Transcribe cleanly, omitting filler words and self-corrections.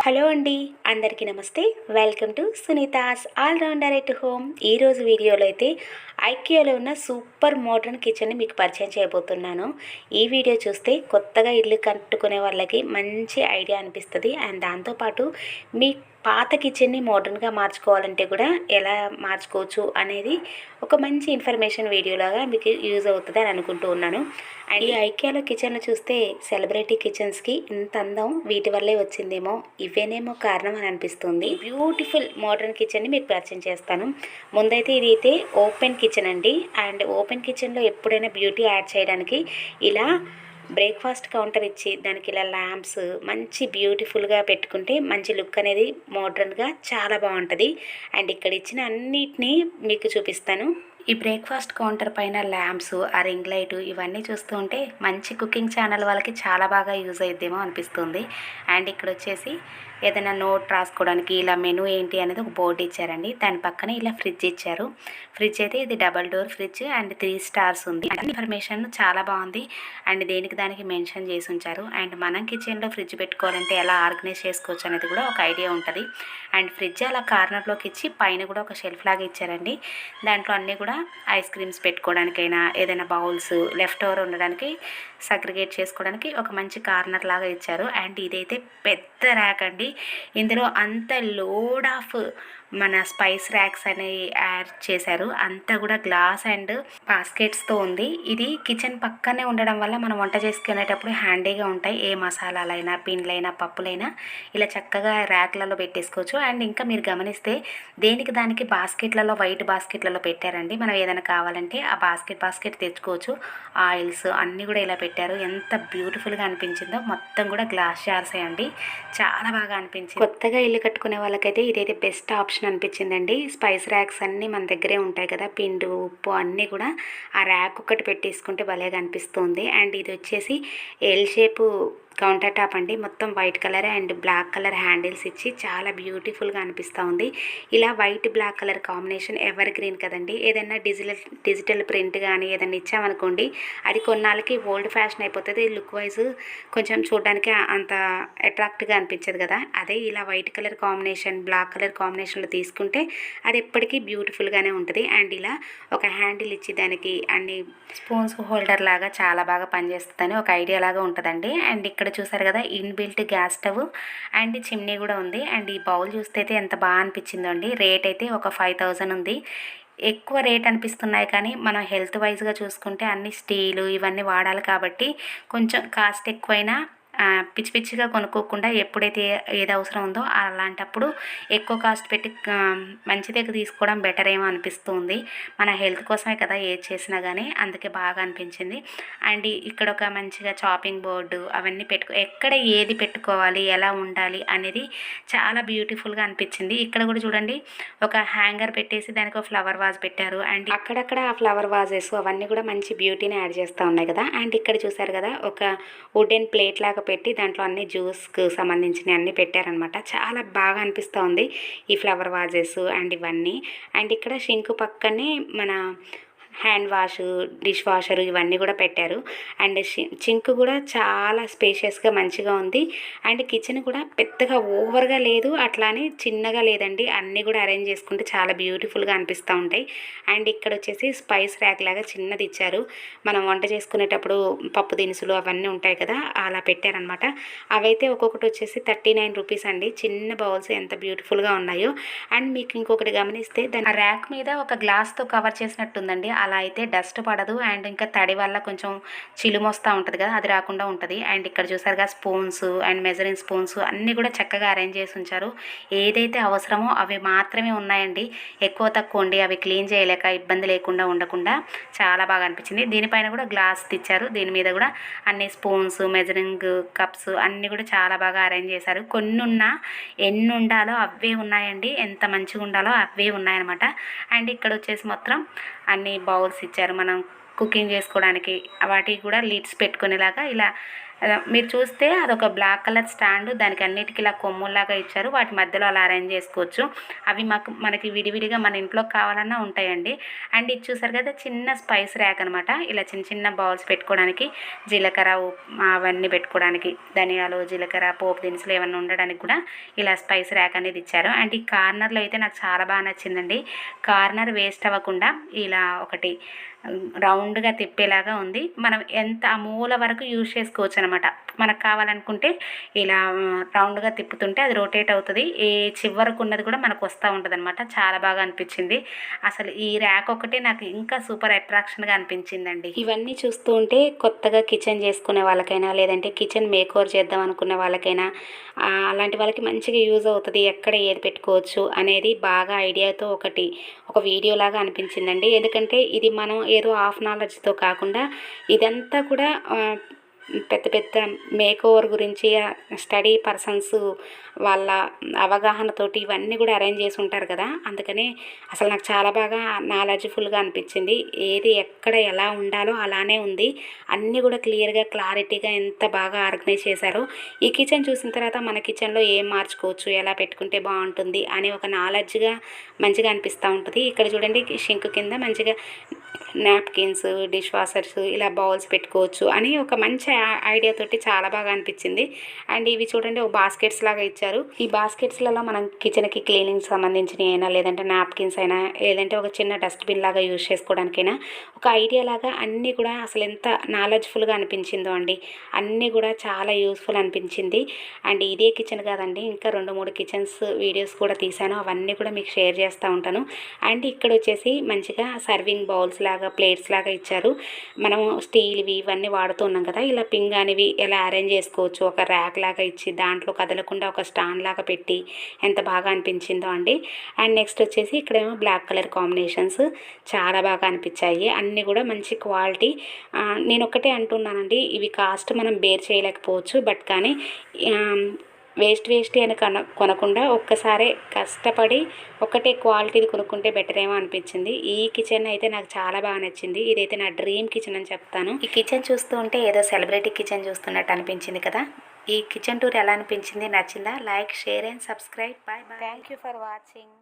Hello అండి, అందరికీ నమస్తే. Welcome to Sunita's all rounder at home. ఈరోజు వీడియోలో అయితే ఐకియాలో ఉన్న సూపర్ మోడర్న్ కిచెన్ని మీకు పరిచయం చేయబోతున్నాను. ఈ వీడియో చూస్తే కొత్తగా ఇల్లు కట్టుకునే వాళ్ళకి మంచి ఐడియా అనిపిస్తుంది. అండ్ దాంతోపాటు మీ పాత కిచెన్ని మోడర్న్గా మార్చుకోవాలంటే కూడా ఎలా మార్చుకోవచ్చు అనేది ఒక మంచి ఇన్ఫర్మేషన్ వీడియోలాగా మీకు యూజ్ అవుతుంది అని అనుకుంటూ ఉన్నాను. అండ్ ఈ ఐకియాలో కిచెన్లు చూస్తే సెలబ్రిటీ కిచెన్స్కి ఇంత అందం వీటి వల్లే వచ్చిందేమో, ఇవేనేమో కారణం అని అనిపిస్తుంది. బ్యూటిఫుల్ మోడర్న్ కిచెన్ని మీకు పరిచయం చేస్తాను. ముందైతే ఇది అయితే ఓపెన్ కిచెన్ అండి. అండ్ ఓపెన్ కిచెన్లో ఎప్పుడైనా బ్యూటీ యాడ్ చేయడానికి ఇలా బ్రేక్ఫాస్ట్ కౌంటర్ ఇచ్చి దానికి ఇలా ల్యాంప్స్ మంచి బ్యూటిఫుల్గా పెట్టుకుంటే మంచి లుక్ అనేది మోడ్రన్గా చాలా బాగుంటుంది. అండ్ ఇక్కడ ఇచ్చిన అన్నిటినీ మీకు చూపిస్తాను. ఈ బ్రేక్ఫాస్ట్ కౌంటర్ పైన ల్యాంప్స్, ఆ రింగ్ లైటు ఇవన్నీ చూస్తూ ఉంటే మంచి కుకింగ్ ఛానల్ వాళ్ళకి చాలా బాగా యూజ్ అయిద్దేమో అనిపిస్తుంది. అండ్ ఇక్కడ వచ్చేసి ఏదైనా నోట్ రాసుకోవడానికి ఇలా మెనూ ఏంటి అనేది ఒక బోర్డు ఇచ్చారండి. దాని పక్కనే ఇలా ఫ్రిడ్జ్ ఇచ్చారు. ఫ్రిడ్జ్ అయితే ఇది double door fridge and 3 stars ఉంది. ఇన్ఫర్మేషన్ చాలా బాగుంది. అండ్ దేనికి దానికి మెన్షన్ చేసి ఉంచారు. అండ్ మనం కిచెన్లో ఫ్రిడ్జ్ పెట్టుకోవాలంటే ఎలా ఆర్గనైజ్ చేసుకోవచ్చు అనేది కూడా ఒక ఐడియా ఉంటుంది. అండ్ ఫ్రిడ్జ్ అలా కార్నర్లోకి ఇచ్చి పైన కూడా ఒక షెల్ఫ్ లాగా ఇచ్చారండి. దాంట్లో అన్నీ కూడా ఐస్ క్రీమ్స్ పెట్టుకోవడానికైనా ఏదైనా బౌల్స్ లెఫ్ట్ ఓవర్ ఉండడానికి సగ్రిగేట్ చేసుకోవడానికి ఒక మంచి కార్నర్ లాగా ఇచ్చారు. అండ్ ఇదైతే పెద్ద ర్యాక్ అండి. ఇందులో అంత లోడ్ ఆఫ్ మన స్పైస్ ర్యాక్స్ అనేవి యాడ్ చేశారు. అంతా కూడా గ్లాస్ అండ్ బాస్కెట్స్తో ఉంది. ఇది కిచెన్ పక్కనే ఉండడం వల్ల మనం వంట చేసుకునేటప్పుడు హ్యాండీగా ఉంటాయి. ఏ మసాలాలైనా పిండ్లైనా పప్పులైనా ఇలా చక్కగా ర్యాక్లలో పెట్టేసుకోవచ్చు. అండ్ ఇంకా మీరు గమనిస్తే దేనికి దానికి బాస్కెట్లలో వైట్ బాస్కెట్లలో పెట్టారండి. మనం ఏదైనా కావాలంటే ఆ బాస్కెట్ తెచ్చుకోవచ్చు. ఆయిల్స్ అన్నీ కూడా ఇలా పెట్టారు. ఎంత బ్యూటిఫుల్గా అనిపించిందో. మొత్తం కూడా గ్లాస్ జార్సే అండి. చాలా బాగా అనిపించింది. కొత్తగా ఇల్లు కట్టుకునే వాళ్ళకైతే ఇదైతే బెస్ట్ ఆప్షన్ అనిపించిందండి. స్పైస్ ర్యాక్స్ అన్నీ మన దగ్గరే ఉంటాయి కదా, పిండి ఉప్పు అన్నీ కూడా ఆ ర్యాక్ ఒకటి పెట్టేసుకుంటే భలేగా అనిపిస్తుంది. అండ్ ఇది వచ్చేసి ఎల్ షేపు కౌంటర్ టాప్ అండి. మొత్తం white colour and black colour handles ఇచ్చి చాలా బ్యూటిఫుల్గా అనిపిస్తూ ఉంది. ఇలా white black colour combination evergreen కదండి. ఏదైనా డిజిటల్ ప్రింట్ కానీ ఏదైనా ఇచ్చామనుకోండి అది కొన్నాళ్ళకి ఓల్డ్ ఫ్యాషన్ అయిపోతుంది. లుక్ వైజ్ కొంచెం చూడడానికి అంత అట్రాక్ట్గా అనిపించదు కదా. అదే ఇలా white colour combination black colour కాంబినేషన్లో తీసుకుంటే అది ఎప్పటికీ బ్యూటిఫుల్గానే ఉంటుంది. అండ్ ఇలా ఒక హ్యాండిల్ ఇచ్చి దానికి అన్ని స్పూన్స్ హోల్డర్ లాగా చాలా బాగా పనిచేస్తుందని ఒక ఐడియా లాగా ఉంటుందండి. అండ్ ఇక్కడ చూసారు కదా inbuilt gas stove and chimney కూడా ఉంది. అండ్ ఈ బౌల్ చూస్తే అయితే ఎంత బాగా అనిపించిందో అండి. రేట్ అయితే ఒక 5000 ఉంది. ఎక్కువ రేట్ అనిపిస్తున్నాయి కానీ మనం హెల్త్ వైజ్గా చూసుకుంటే అన్ని స్టీలు ఇవన్నీ వాడాలి కాబట్టి కొంచెం కాస్ట్ ఎక్కువైనా పిచ్చి పిచ్చిగా కొనుక్కోకుండా ఎప్పుడైతే ఏది అవసరం ఉందో అలాంటప్పుడు ఎక్కువ కాస్ట్ పెట్టి మంచిదే తీసుకోవడం బెటర్ ఏమో అనిపిస్తుంది. మన హెల్త్ కోసమే కదా ఏది చేసినా కానీ, అందుకే బాగా అనిపించింది. అండ్ ఇక్కడ ఒక మంచిగా చాపింగ్ బోర్డు అవన్నీ ఎక్కడ ఏది పెట్టుకోవాలి ఎలా ఉండాలి అనేది చాలా బ్యూటిఫుల్గా అనిపించింది. ఇక్కడ కూడా చూడండి ఒక హ్యాంగర్ పెట్టేసి దానికి ఒక ఫ్లవర్ వాజ్ పెట్టారు. అండ్ అక్కడక్కడ ఆ ఫ్లవర్ వాజెస్ అవన్నీ కూడా మంచి బ్యూటీని యాడ్ చేస్తూ ఉన్నాయి కదా. అండ్ ఇక్కడ చూసారు కదా ఒక వుడెన్ ప్లేట్ లాగా పెట్టి దాంట్లో అన్ని జ్యూస్కి సంబంధించినవి అన్నీ పెట్టారనమాట. చాలా బాగా అనిపిస్తూ ఉంది ఈ ఫ్లవర్ వాజెస్ అండ్ ఇవన్నీ. అండ్ ఇక్కడ షింక్ పక్కనే మన హ్యాండ్ వాష్ డిష్ వాషర్ ఇవన్నీ కూడా పెట్టారు. అండ్ సింక్ కూడా చాలా స్పేషియస్గా మంచిగా ఉంది. అండ్ కిచెన్ కూడా పెద్దగా ఓవర్గా లేదు, అట్లానే చిన్నగా లేదండి. అన్నీ కూడా అరేంజ్ చేసుకుంటే చాలా బ్యూటిఫుల్గా అనిపిస్తూ ఉంటాయి. అండ్ ఇక్కడ వచ్చేసి స్పైస్ ర్యాక్ లాగా చిన్నది ఇచ్చారు. మనం వంట చేసుకునేటప్పుడు పప్పు దినుసులు అవన్నీ ఉంటాయి కదా అలా పెట్టారనమాట. అవైతే ఒక్కొక్కటి వచ్చేసి 39 రూపీస్ అండి. చిన్న బౌల్స్ ఎంత బ్యూటిఫుల్గా ఉన్నాయో. అండ్ మీకు ఇంకొకటి గమనిస్తే దాని ర్యాక్ మీద ఒక గ్లాస్తో కవర్ చేసినట్టుందండి. అలా అయితే డస్ట్ పడదు. అండ్ ఇంకా తడి వల్ల కొంచెం చిలుము వస్తూ ఉంటుంది కదా, అది రాకుండా ఉంటుంది. అండ్ ఇక్కడ చూసారుగా స్పూన్స్ అండ్ మెజరింగ్ స్పూన్స్ అన్నీ కూడా చక్కగా అరేంజ్ చేసి ఉంచారు. ఏదైతే అవసరమో అవి మాత్రమే ఉన్నాయండి. ఎక్కువ తక్కువ ఉండి అవి క్లీన్ చేయలేక ఇబ్బంది లేకుండా ఉండకుండా చాలా బాగా అనిపించింది. దీనిపైన కూడా గ్లాస్ తెచ్చారు. దీని మీద కూడా అన్ని స్పూన్స్ మెజరింగ్ కప్స్ అన్నీ కూడా చాలా బాగా అరేంజ్ చేశారు. ఎన్ని ఉండాలో అవే ఉన్నాయండి. ఎంత మంచిగా ఉండాలో అవే ఉన్నాయన్నమాట. అండ్ ఇక్కడ వచ్చేసి మొత్తం అన్ని బౌల్స్ ఇచ్చారు మనం కుకింగ్ చేసుకోవడానికి. వాటికి కూడా లిడ్స్ పెట్టుకునేలాగా ఇలా మీరు చూస్తే అదొక బ్లాక్ కలర్ స్టాండ్, దానికి అన్నిటికీ ఇలా కొమ్ముల్లాగా ఇచ్చారు. వాటి మధ్యలో అలా అరేంజ్ చేసుకోవచ్చు. అవి మనకి విడివిడిగా మన ఇంట్లో కావాలన్నా ఉంటాయండి. అండ్ ఇది చూసారు కదా, చిన్న స్పైస్ ర్యాక్ అనమాట. ఇలా చిన్న చిన్న బౌల్స్ పెట్టుకోవడానికి, జీలకర్ర అవన్నీ పెట్టుకోవడానికి, ధనియాలు, జీలకర్ర, పోపు దినుసులు ఏమన్నా ఉండడానికి కూడా ఇలా స్పైస్ ర్యాక్ అనేది ఇచ్చారు. అండ్ ఈ కార్నర్లో అయితే నాకు చాలా బాగా నచ్చిందండి. కార్నర్ వేస్ట్ అవ్వకుండా ఇలా ఒకటి రౌండ్గా తిప్పేలాగా ఉంది. మనం ఎంత ఆ మూల వరకు యూజ్ చేసుకోవచ్చు అనమాట. మనకు కావాలనుకుంటే ఇలా రౌండ్గా తిప్పుతుంటే అది రొటేట్ అవుతుంది. ఏ చివరకు ఉన్నది కూడా మనకు వస్తూ ఉంటుంది అనమాట. చాలా బాగా అనిపించింది. అసలు ఈ ర్యాక్ ఒకటే నాకు ఇంకా సూపర్ అట్రాక్షన్గా అనిపించిందండి. ఇవన్నీ చూస్తూ ఉంటే కొత్తగా కిచెన్ చేసుకునే వాళ్ళకైనా, లేదంటే కిచెన్ మేక్ ఓవర్ చేద్దాం అనుకునే వాళ్ళకైనా, అలాంటి వాళ్ళకి మంచిగా యూజ్ అవుతుంది. ఎక్కడ ఏది పెట్టుకోవచ్చు అనేది బాగా ఐడియాతో ఒక వీడియో లాగా అనిపించిందండి. ఎందుకంటే ఇది మనం ఏదో హాఫ్ నాలెడ్జ్తో కాకుండా ఇదంతా కూడా పెద్ద పెద్ద మేక్ ఓవర్ గురించి స్టడీ పర్సన్స్ వాళ్ళ అవగాహనతోటి ఇవన్నీ కూడా అరేంజ్ చేసి ఉంటారు కదా. అందుకని అసలు నాకు చాలా బాగా నాలెడ్జ్ఫుల్గా అనిపించింది. ఏది ఎక్కడ ఎలా ఉండాలో అలానే ఉంది. అన్నీ కూడా క్లియర్గా, క్లారిటీగా ఎంత బాగా ఆర్గనైజ్ చేశారో. ఈ కిచెన్ చూసిన తర్వాత మన కిచెన్లో ఏం మార్చుకోవచ్చు, ఎలా పెట్టుకుంటే బాగుంటుంది అని ఒక నాలెడ్జ్గా మంచిగా అనిపిస్తూ ఉంటుంది. ఇక్కడ చూడండి, షింక్ కింద మంచిగా నాప్కిన్స్, డిష్ వాషర్స్, ఇలా బౌల్స్ పెట్టుకోవచ్చు అని ఒక మంచి ఐడియా తోటి చాలా బాగా అనిపించింది. అండ్ ఇవి చూడండి, ఒక బాస్కెట్స్ లాగా ఇచ్చారు. ఈ బాస్కెట్స్లలో మనం కిచెన్కి క్లీనింగ్ సంబంధించినవి అయినా, లేదంటే నాప్కిన్స్ అయినా, లేదంటే ఒక చిన్న డస్ట్బిన్ లాగా యూజ్ చేసుకోవడానికైనా ఒక ఐడియా లాగా అన్నీ కూడా అసలు ఎంత నాలెడ్జ్ఫుల్గా అనిపించిందో అండి. అన్నీ కూడా చాలా యూస్ఫుల్ అనిపించింది. అండ్ ఇదే కిచెన్ కాదండి, ఇంకా 2-3 కిచెన్స్ వీడియోస్ కూడా తీశాను. అవన్నీ కూడా మీకు షేర్ చేస్తూ ఉంటాను. అండ్ ఇక్కడ వచ్చేసి మంచిగా సర్వింగ్ బౌల్స్ లాగా, ప్లేట్స్ లాగా ఇచ్చారు. మనము స్టీల్వి ఇవన్నీ వాడుతూ ఉన్నాం కదా, ఇలా పింగానివి ఎలా అరేంజ్ చేసుకోవచ్చు. ఒక ర్యాక్ లాగా ఇచ్చి దాంట్లో కదలకుండా ఒక స్టాండ్ లాగా పెట్టి ఎంత బాగా అనిపించిందో అండి. అండ్ నెక్స్ట్ వచ్చేసి ఇక్కడేమో బ్లాక్ కలర్ కాంబినేషన్స్ చాలా బాగా అనిపించాయి. అన్నీ కూడా మంచి క్వాలిటీ. నేను ఒకటే అంటున్నానండి, ఇవి కాస్ట్ మనం బేర్ చేయలేకపోవచ్చు. బట్ కానీ వేస్ట్ అని కొనకుండా ఒక్కసారే కష్టపడి ఒకటే క్వాలిటీది కొనుక్కుంటే బెటర్ ఏమో అనిపించింది. ఈ కిచెన్ అయితే నాకు చాలా బాగా నచ్చింది. ఇదైతే నా డ్రీమ్ కిచెన్ అని చెప్తాను. ఈ కిచెన్ చూస్తూ ఉంటే ఏదో సెలబ్రిటీ కిచెన్ చూస్తున్నట్టు అనిపించింది కదా. ఈ కిచెన్ టూర్ ఎలా అనిపించింది, నచ్చిందా? Like, share and subscribe. Bye. Thank you for watching.